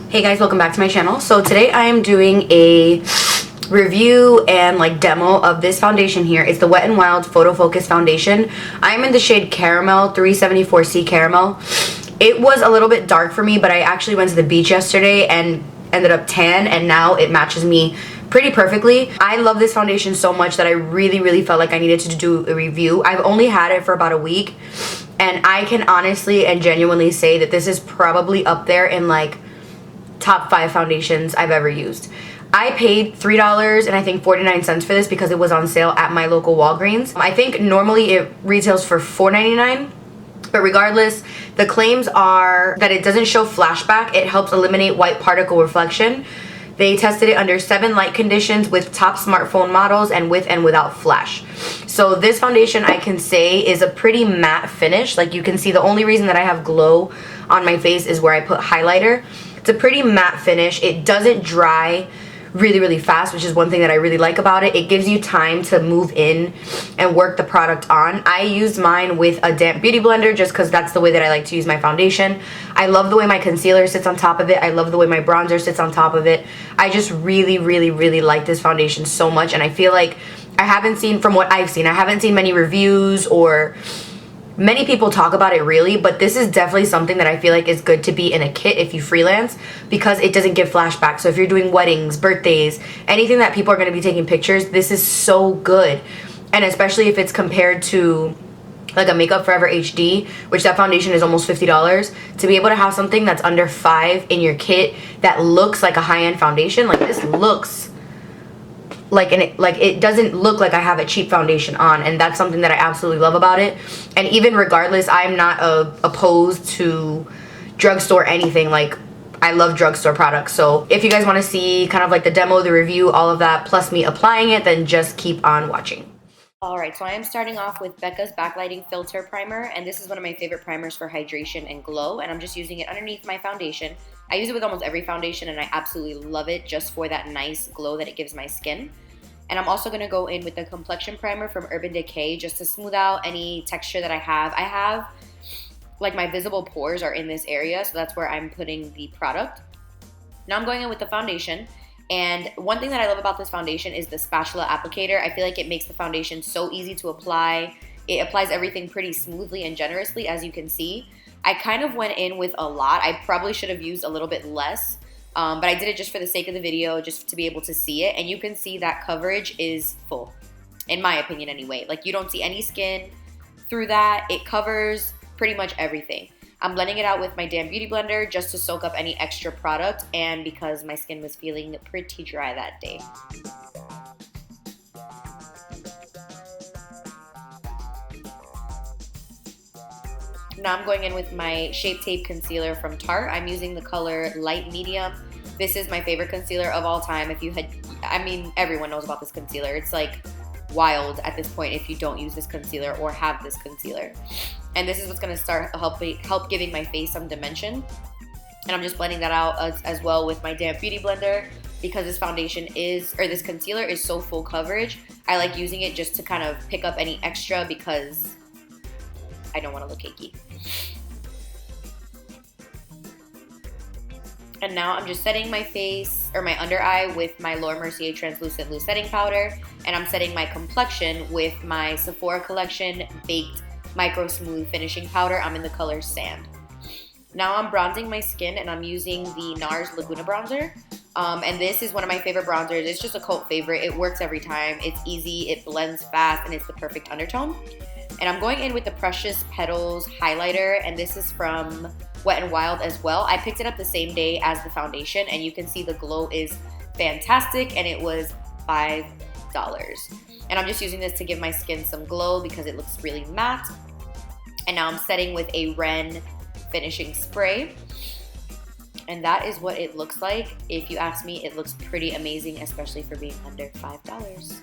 Hey guys, welcome back to my channel. So today I am doing a review and like demo of this foundation here. It's the Wet n Wild Photo Focus Foundation. I'm in the shade Caramel, 374C Caramel. It was a little bit dark for me, but I actually went to the beach yesterday and ended up tan, and now it matches me pretty perfectly. I love this foundation so much that I really felt like I needed to do a review. I've only had it for about a week, and I can honestly and genuinely say that this is probably up there in like top 5 foundations I've ever used. I paid $3 and I think 49 cents for this because it was on sale at my local Walgreens. I think normally it retails for $4.99, but regardless, the claims are that it doesn't show flashback. It helps eliminate white particle reflection. They tested it under 7 light conditions with top smartphone models and with and without flash. So this foundation, I can say, is a pretty matte finish. Like you can see, the only reason that I have glow on my face is where I put highlighter. It's a pretty matte finish. It doesn't dry really fast, which is one thing that I really like about it. It gives you time to move in and work the product on. I used mine with a damp beauty blender just because that's the way that I like to use my foundation. I love the way my concealer sits on top of it. I love the way my bronzer sits on top of it. I just really like this foundation so much, and I feel like I haven't seen, from what I've seen, I haven't seen many reviews or many people talk about it really, but this is definitely something that I feel like is good to be in a kit if you freelance, because it doesn't give flashback. So if you're doing weddings, birthdays, anything that people are going to be taking pictures, this is so good. And especially if it's compared to like a Makeup Forever HD, which that foundation is almost $50, to be able to have something that's under $5 in your kit that looks like a high-end foundation, like this looks like, and it doesn't look like I have a cheap foundation on, and that's something that I absolutely love about it. And even regardless, I'm not opposed to drugstore anything. Like, I love drugstore products. So if you guys want to see kind of like the demo, the review, all of that, plus me applying it, then just keep on watching. Alright, so I am starting off with Becca's Backlighting Filter Primer, and this is one of my favorite primers for hydration and glow, and I'm just using it underneath my foundation. I use it with almost every foundation, and I absolutely love it just for that nice glow that it gives my skin. And I'm also going to go in with the Complexion Primer from Urban Decay just to smooth out any texture that I have. I have, like, my visible pores are in this area, so that's where I'm putting the product. Now I'm going in with the foundation. And one thing that I love about this foundation is the spatula applicator. I feel like it makes the foundation so easy to apply. It applies everything pretty smoothly and generously, as you can see. I kind of went in with a lot. I probably should have used a little bit less, but I did it just for the sake of the video, just to be able to see it. And you can see that coverage is full, in my opinion anyway. Like, you don't see any skin through that. It covers pretty much everything. I'm blending it out with my damp beauty blender just to soak up any extra product, and because my skin was feeling pretty dry that day. Now I'm going in with my Shape Tape Concealer from Tarte. I'm using the color Light Medium. This is my favorite concealer of all time. If you had, I mean, everyone knows about this concealer. It's like wild at this point if you don't use this concealer or have this concealer. And this is what's going to start help giving my face some dimension. And I'm just blending that out as well with my damp beauty blender, because this foundation is, or this concealer is so full coverage. I like using it just to kind of pick up any extra because I don't want to look cakey. And now I'm just setting my face, or my under eye, with my Laura Mercier Translucent Loose Setting Powder. And I'm setting my complexion with my Sephora Collection Baked Micro Smooth Finishing Powder. I'm in the color Sand. Now I'm bronzing my skin, and I'm using the Nars Laguna bronzer. And this is one of my favorite bronzers. It's just a cult favorite. It works every time. It's easy, it blends fast, and it's the perfect undertone. And I'm going in with the Precious Petals highlighter, and this is from Wet n Wild as well. I picked it up the same day as the foundation, and you can see the glow is fantastic, and it was $5. And I'm just using this to give my skin some glow because it looks really matte. And now I'm setting with a Ren finishing spray. And that is what it looks like. If you ask me, it looks pretty amazing, especially for being under $5.